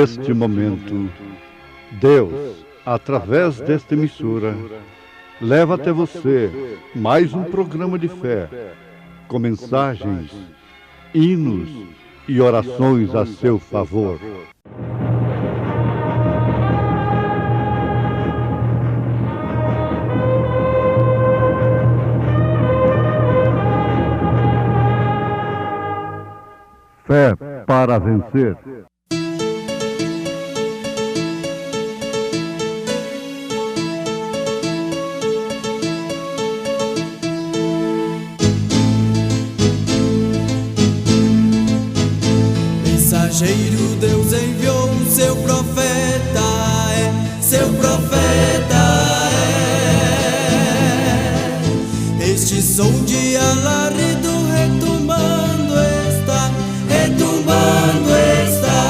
Neste momento, Deus, através desta emissora, leva até você mais um programa de fé, com mensagens, hinos e orações a seu favor. Fé para vencer. Mensageiro, Deus enviou seu profeta, seu profeta é. Este som de alarido retumbando está, retumbando está.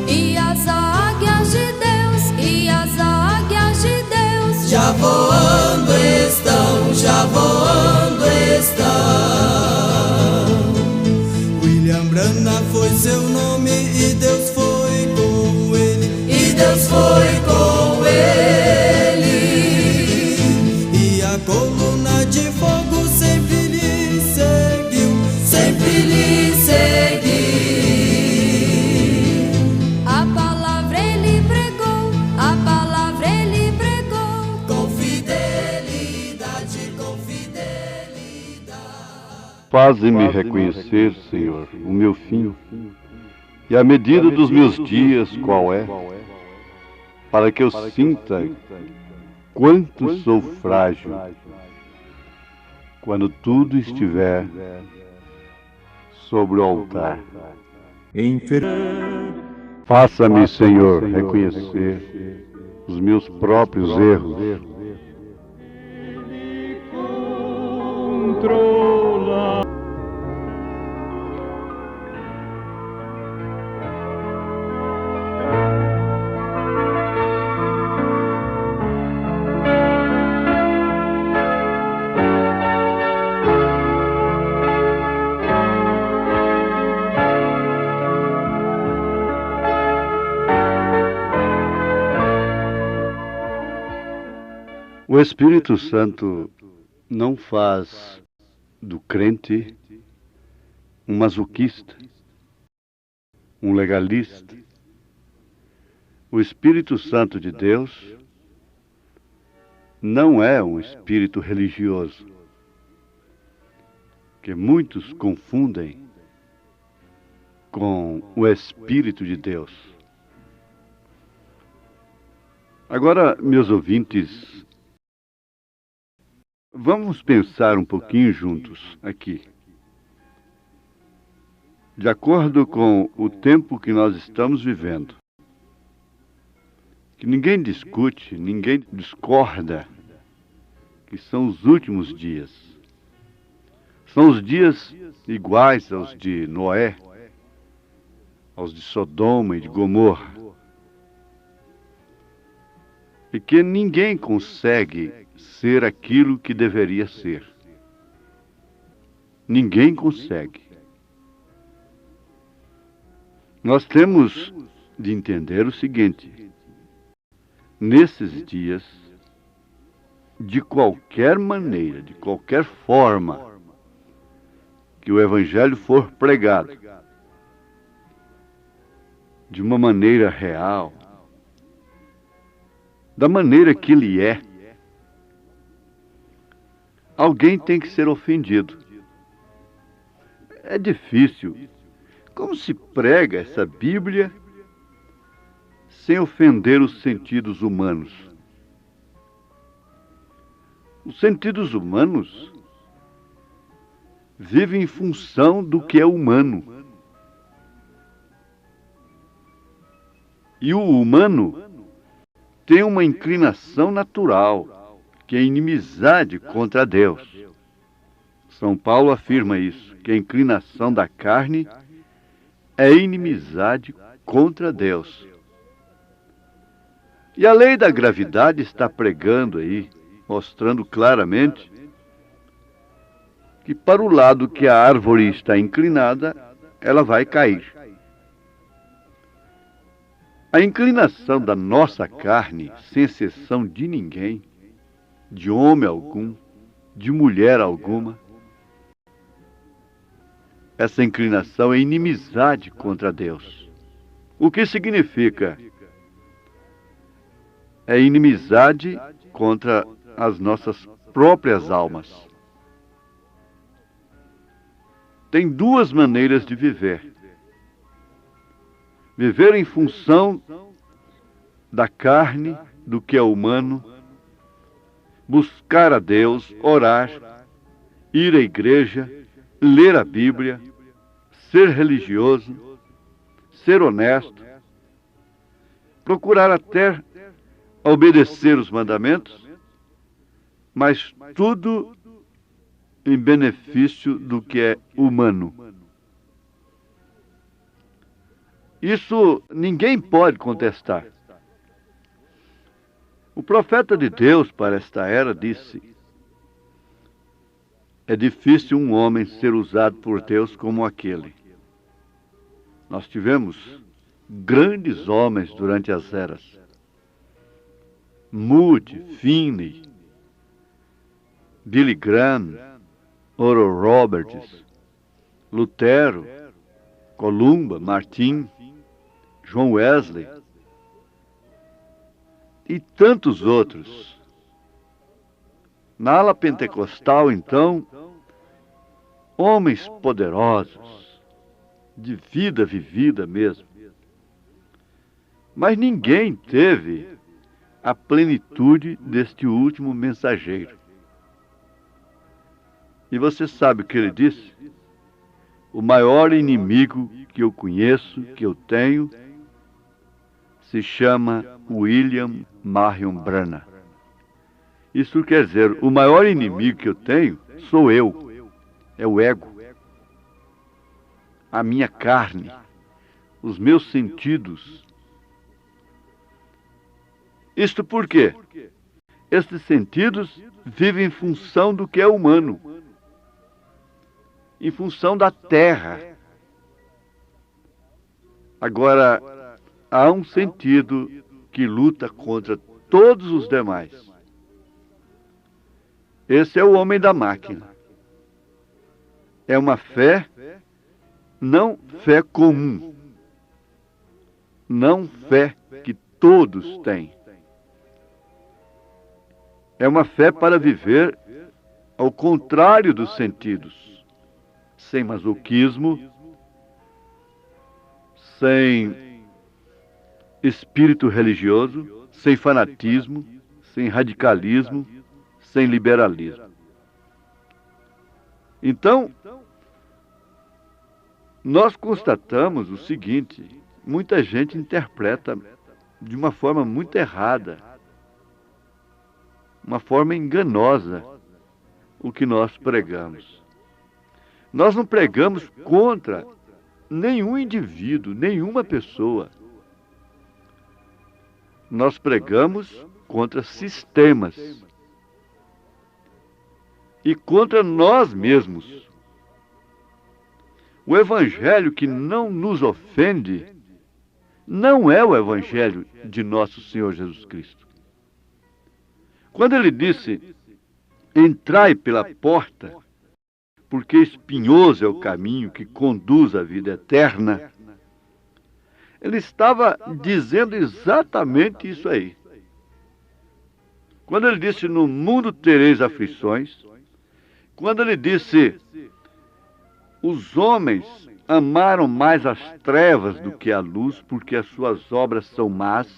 E as águias de Deus, e as águias de Deus já voando estão, já voando estão. Brana foi seu nome e Deus foi com ele, e Deus foi com ele. E a coluna de fogo sempre lhe seguiu, sempre lhe seguiu. A palavra ele pregou, a palavra ele pregou, com fidelidade, com fidelidade. Faze-me reconhecer, Senhor, o meu fim, e a medida dos meus dias qual é, para que eu sinta quanto sou frágil, quando tudo estiver sobre o altar. Faça-me, Senhor, reconhecer os meus próprios erros. O Espírito Santo não faz do crente um masoquista, um legalista. O Espírito Santo de Deus não é um espírito religioso, que muitos confundem com o Espírito de Deus. Agora, meus ouvintes, vamos pensar um pouquinho juntos aqui. De acordo com o tempo que nós estamos vivendo, que ninguém discute, ninguém discorda, que são os últimos dias. São os dias iguais aos de Noé, aos de Sodoma e de Gomorra. E que ninguém consegue ser aquilo que deveria ser. Ninguém consegue. Nós temos de entender o seguinte: nesses dias, de qualquer maneira, de qualquer forma que o Evangelho for pregado, de uma maneira real, da maneira que ele é, alguém tem que ser ofendido. É difícil. Como se prega essa Bíblia sem ofender os sentidos humanos? Os sentidos humanos vivem em função do que é humano. E o humano tem uma inclinação natural, que é inimizade contra Deus. São Paulo afirma isso, que a inclinação da carne é inimizade contra Deus. E a lei da gravidade está pregando aí, mostrando claramente que para o lado que a árvore está inclinada, ela vai cair. A inclinação da nossa carne, sem exceção de ninguém, de homem algum, de mulher alguma, essa inclinação é inimizade contra Deus. O que significa? É inimizade contra as nossas próprias almas. Tem duas maneiras de viver. Viver em função da carne, do que é humano, buscar a Deus, orar, ir à igreja, ler a Bíblia, ser religioso, ser honesto, procurar até obedecer os mandamentos, mas tudo em benefício do que é humano. Isso ninguém pode contestar. O profeta de Deus para esta era disse: é difícil um homem ser usado por Deus como aquele. Nós tivemos grandes homens durante as eras. Moody, Finney, Billy Graham, Oral Roberts, Lutero, Columba, Martim, John Wesley e tantos outros. Na ala pentecostal, então, homens poderosos, de vida vivida mesmo. Mas ninguém teve a plenitude deste último mensageiro. E você sabe o que ele disse? O maior inimigo que eu conheço, que eu tenho, se chama William Marion Branham. Isso quer dizer, o maior inimigo que eu tenho sou eu. É o ego. A minha carne. Os meus sentidos. Isto por quê? Estes sentidos vivem em função do que é humano. Em função da terra. Agora, há um sentido que luta contra todos os demais. Esse é o homem da máquina. É uma fé, não fé comum. Não fé que todos têm. É uma fé para viver ao contrário dos sentidos. Sem masoquismo, sem espírito religioso, sem fanatismo, sem radicalismo, sem liberalismo. Então, nós constatamos o seguinte: muita gente interpreta de uma forma muito errada, uma forma enganosa, o que nós pregamos. Nós não pregamos contra nenhum indivíduo, nenhuma pessoa. Nós pregamos contra sistemas e contra nós mesmos. O evangelho que não nos ofende não é o evangelho de nosso Senhor Jesus Cristo. Quando ele disse: entrai pela porta, porque espinhoso é o caminho que conduz à vida eterna, ele estava dizendo exatamente isso aí. Quando ele disse: no mundo tereis aflições, quando ele disse: os homens amaram mais as trevas do que a luz, porque as suas obras são más,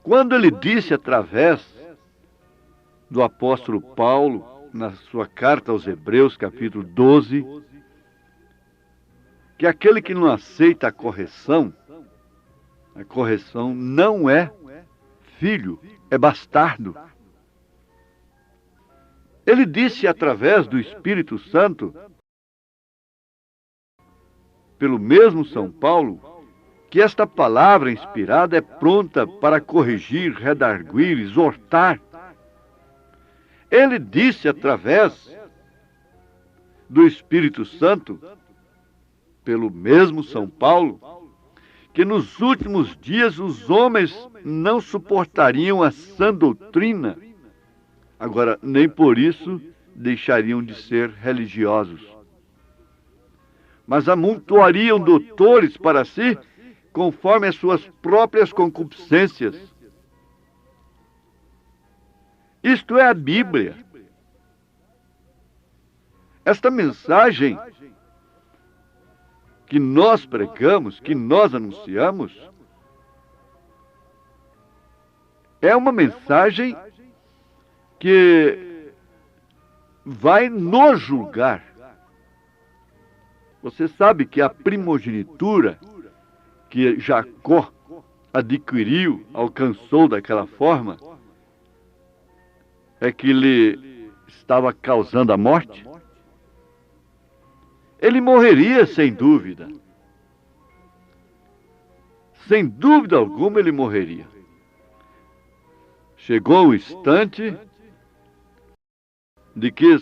quando ele disse através do apóstolo Paulo, na sua carta aos Hebreus, capítulo 12, que aquele que não aceita a correção não é filho, é bastardo. Ele disse através do Espírito Santo, pelo mesmo São Paulo, que esta palavra inspirada é pronta para corrigir, redarguir, exortar. Ele disse através do Espírito Santo, pelo mesmo São Paulo, que nos últimos dias os homens não suportariam a sã doutrina. Agora, nem por isso deixariam de ser religiosos. Mas amontoariam doutores para si, conforme as suas próprias concupiscências. Isto é a Bíblia. Esta mensagem que nós pregamos, que nós anunciamos, é uma mensagem que vai nos julgar. Você sabe que a primogenitura que Jacó adquiriu, alcançou daquela forma, é que lhe estava causando a morte? Ele morreria sem dúvida. Sem dúvida alguma ele morreria. Chegou o instante de que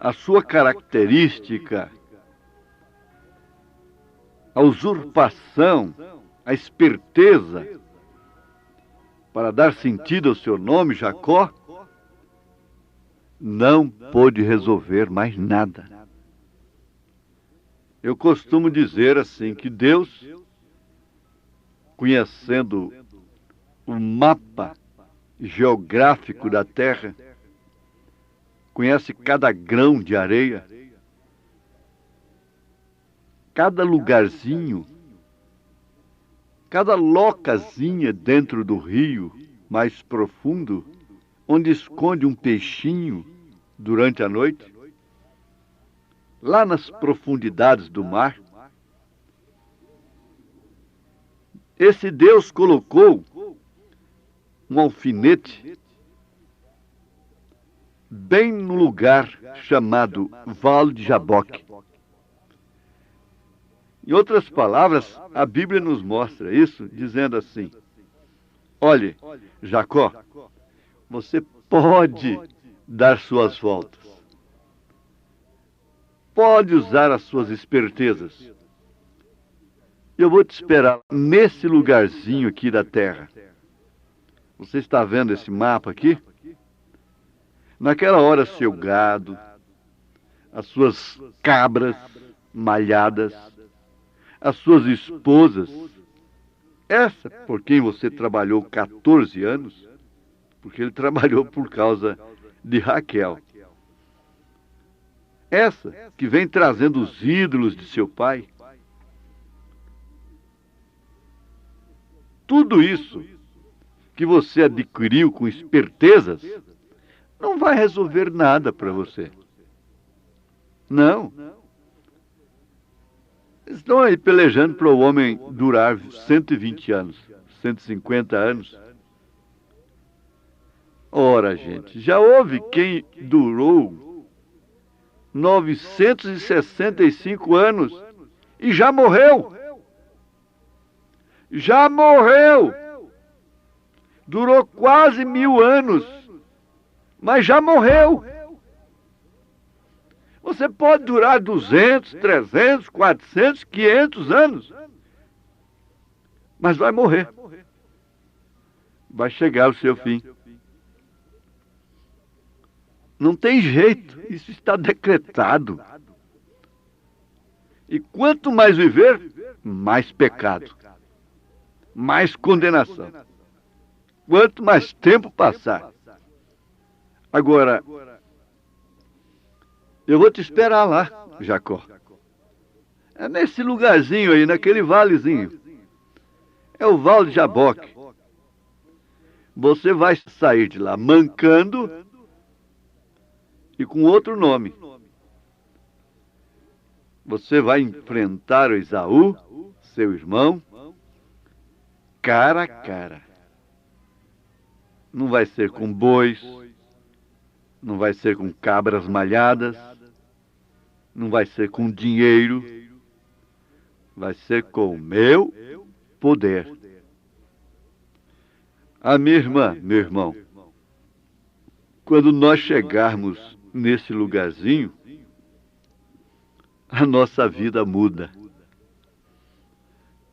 a sua característica, a usurpação, a esperteza, para dar sentido ao seu nome, Jacó, não pôde resolver mais nada. Eu costumo dizer assim, que Deus, conhecendo o mapa geográfico da terra, conhece cada grão de areia, cada lugarzinho, cada locazinha dentro do rio mais profundo, onde esconde um peixinho durante a noite, lá nas profundidades do mar. Esse Deus colocou um alfinete bem no lugar chamado Vale de Jaboque. Em outras palavras, a Bíblia nos mostra isso, dizendo assim: olhe, Jacó, você pode dar suas voltas, pode usar as suas espertezas. Eu vou te esperar nesse lugarzinho aqui da terra. Você está vendo esse mapa aqui? Naquela hora, seu gado, as suas cabras malhadas, as suas esposas, essa por quem você trabalhou 14 anos, porque ele trabalhou por causa de Raquel. Essa que vem trazendo os ídolos de seu pai. Tudo isso que você adquiriu com espertezas não vai resolver nada para você. Não. Estão aí pelejando para o homem durar 120 anos, 150 anos. Ora, gente, já houve quem durou 965 anos e já morreu. Já morreu. Durou quase 1000 anos, mas já morreu. Você pode durar 200, 300, 400, 500 anos, mas vai morrer. Vai chegar o seu fim. Não tem jeito, isso está decretado. E quanto mais viver, mais pecado, mais condenação. Quanto mais tempo passar. Agora, eu vou te esperar lá, Jacó. É nesse lugarzinho aí, naquele valezinho. É o Vale de Jaboque. Você vai sair de lá mancando e com outro nome. Você vai enfrentar o Esaú, seu irmão, cara a cara. Não vai ser com bois, não vai ser com cabras malhadas, não vai ser com dinheiro, vai ser com o meu poder. Ah, minha irmã, meu irmão, quando nós chegarmos nesse lugarzinho, a nossa vida muda.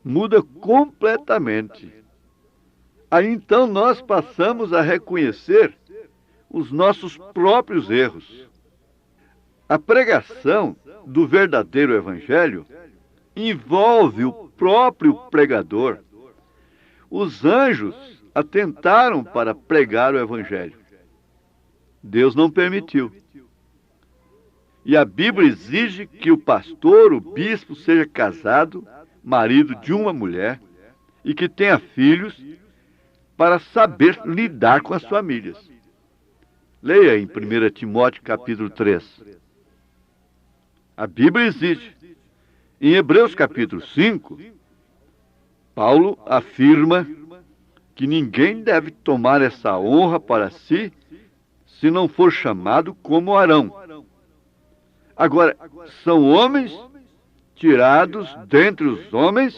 Muda completamente. Aí então nós passamos a reconhecer os nossos próprios erros. A pregação do verdadeiro evangelho envolve o próprio pregador. Os anjos atentaram para pregar o evangelho. Deus não permitiu. E a Bíblia exige que o pastor, o bispo, seja casado, marido de uma mulher, e que tenha filhos, para saber lidar com as famílias. Leia em 1 Timóteo capítulo 3. A Bíblia exige. Em Hebreus capítulo 5, Paulo afirma que ninguém deve tomar essa honra para si se não for chamado como Arão. Agora, são homens tirados dentre os homens,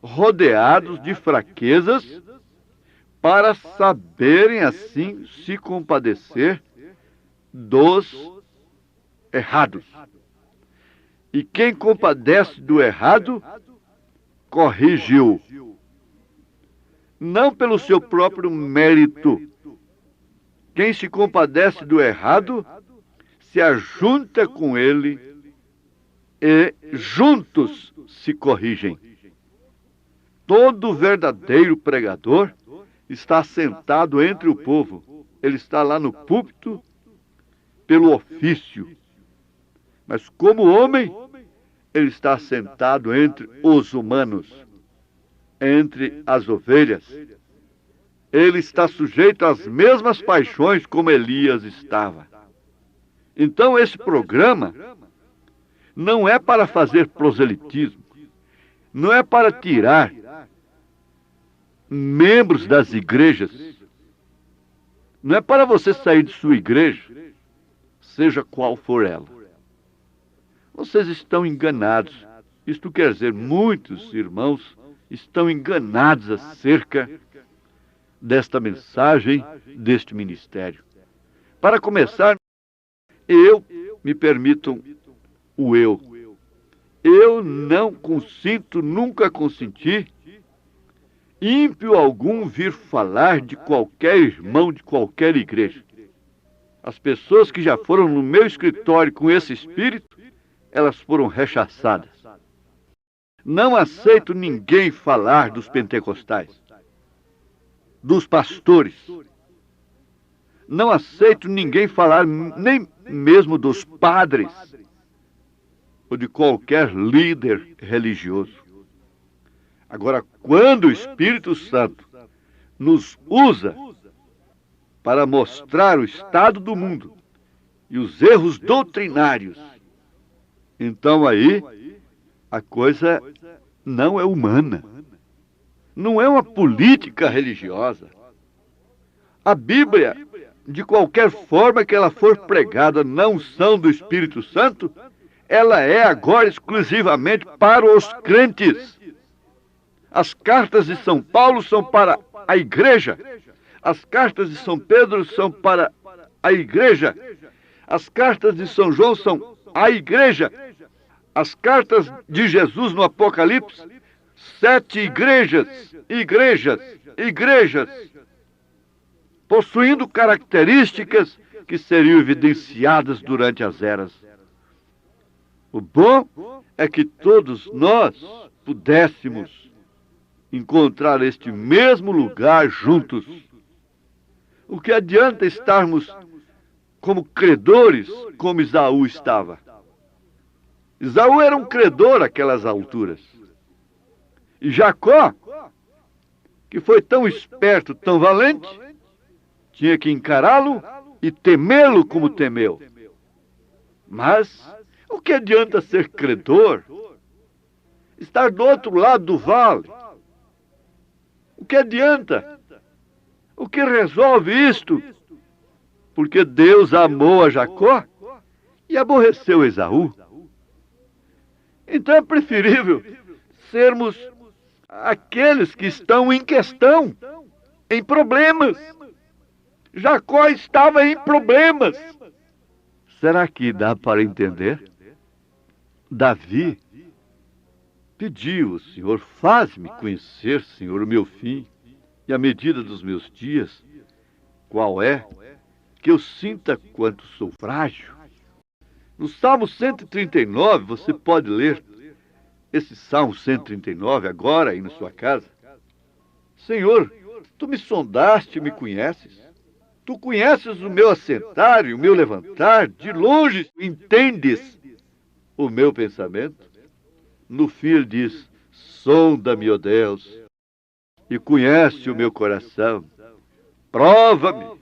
rodeados de fraquezas, para saberem assim se compadecer dos errados. E quem compadece do errado, corrige-o. Não pelo seu próprio mérito. Quem se compadece do errado, se ajunta com ele e juntos se corrigem. Todo verdadeiro pregador está sentado entre o povo. Ele está lá no púlpito pelo ofício. Mas como homem, ele está sentado entre os humanos, entre as ovelhas. Ele está sujeito às mesmas paixões como Elias estava. Então esse programa não é para fazer proselitismo, não é para tirar membros das igrejas, não é para você sair de sua igreja, seja qual for ela. Vocês estão enganados. Isto quer dizer, muitos irmãos estão enganados acerca desta mensagem, deste ministério. Para começar, me permitam o eu. Eu não consinto, nunca consenti, ímpio algum vir falar de qualquer irmão, de qualquer igreja. As pessoas que já foram no meu escritório com esse espírito, elas foram rechaçadas. Não aceito ninguém falar dos pentecostais, dos pastores. Não aceito ninguém falar nem mesmo dos padres ou de qualquer líder religioso. Agora, quando o Espírito Santo nos usa para mostrar o estado do mundo e os erros doutrinários, então aí a coisa não é humana. Não é uma política religiosa. A Bíblia, de qualquer forma que ela for pregada na unção do Espírito Santo, ela é agora exclusivamente para os crentes. As cartas de São Paulo são para a igreja. As cartas de São Pedro são para a igreja. As cartas de São João são a igreja. As cartas de Jesus no Apocalipse, 7 igrejas, possuindo características que seriam evidenciadas durante as eras. O bom é que todos nós pudéssemos encontrar este mesmo lugar juntos. O que adianta estarmos como credores, como Esaú estava? Esaú era um credor àquelas alturas. E Jacó, que foi tão esperto, tão valente, tinha que encará-lo e temê-lo como temeu. Mas o que adianta ser credor? Estar do outro lado do vale. O que adianta? O que resolve isto? Porque Deus amou a Jacó e aborreceu Esaú. Então é preferível sermos aqueles que estão em questão, em problemas. Jacó estava em problemas. Será que dá para entender? Davi Pediu, Senhor, faz-me conhecer, Senhor, o meu fim e a medida dos meus dias. Qual é? Que eu sinta quanto sou frágil. No Salmo 139, você pode ler esse Salmo 139 agora aí na sua casa. Senhor, tu me sondaste e me conheces. Tu conheces o meu assentar e o meu levantar. De longe entendes o meu pensamento. No fim ele diz, sonda-me, ó Deus, e conhece o meu coração. Prova-me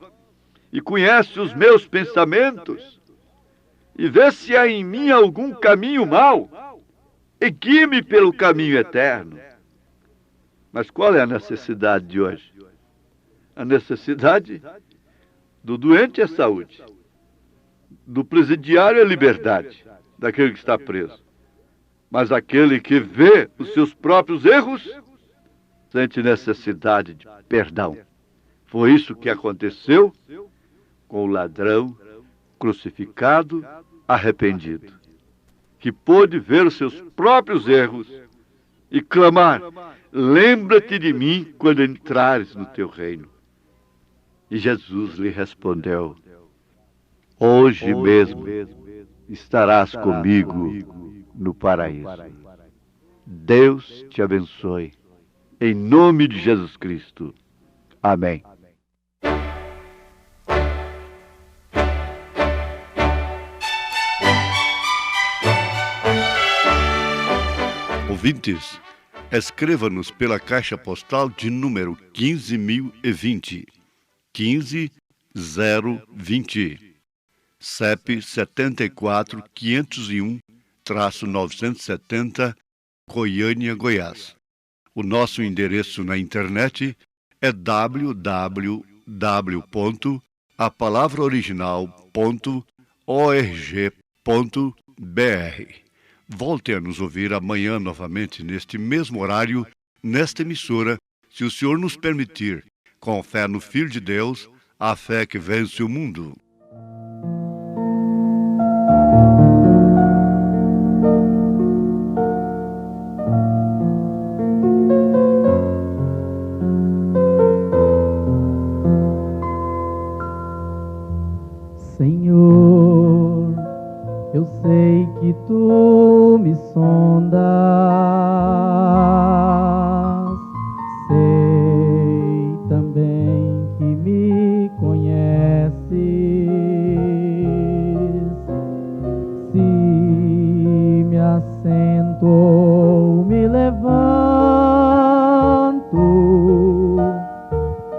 e conhece os meus pensamentos. E vê se há em mim algum caminho mau. E guie-me pelo caminho eterno. Mas qual é a necessidade de hoje? A necessidade do doente é saúde, do presidiário é liberdade, daquele que está preso. Mas aquele que vê os seus próprios erros sente necessidade de perdão. Foi isso que aconteceu com o ladrão crucificado, arrependido, que pôde ver os seus próprios erros e clamar, lembra-te de mim quando entrares no teu reino. E Jesus lhe respondeu, hoje mesmo estarás comigo no paraíso. Deus te abençoe. Em nome de Jesus Cristo. Amém. Ouvintes, escreva-nos pela caixa postal de número 15.020, 15020, CEP 74.501-970, Goiânia, Goiás. O nosso endereço na internet é www.apalavraoriginal.org.br. Volte a nos ouvir amanhã novamente neste mesmo horário, nesta emissora, se o Senhor nos permitir, com fé no Filho de Deus, a fé que vence o mundo. Senhor, eu sei que tu me sondas, sei também que me conheces. Se me assento ou me levanto,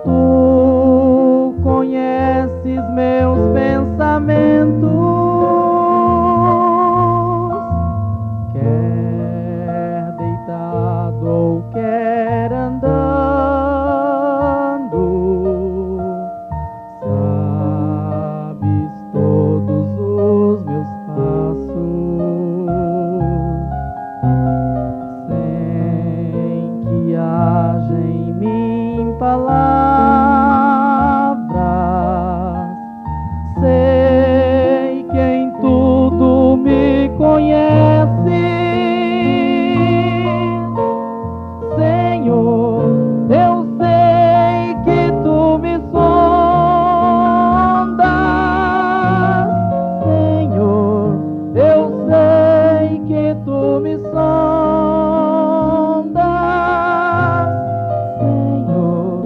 tu conheces meus pensamentos. Quer deitado ou quer andando, sabes todos os meus passos, sem que haja em mim palavras. Sei que em tudo me conheces, Senhor. Eu sei que tu me sondas, Senhor. Eu sei que tu me sondas, Senhor.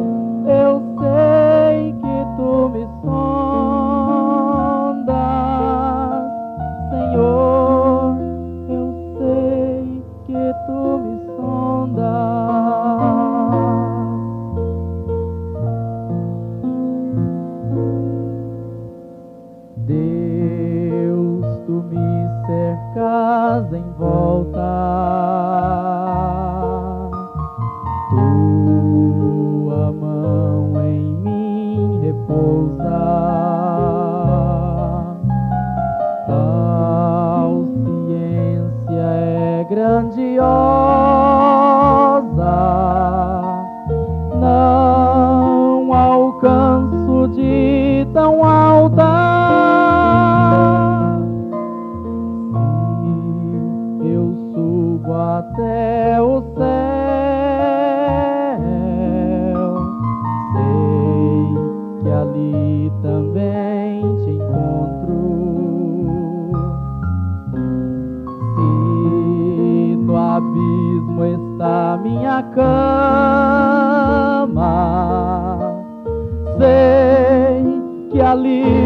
Eu sei que tu me sondas, Senhor. Eu sei que tu me sondas. Deus, tu me cercas em volta, tua mão em mim repousa. Tal ciência é grandiosa, não alcanço de tão alta. Se eu subo até ali.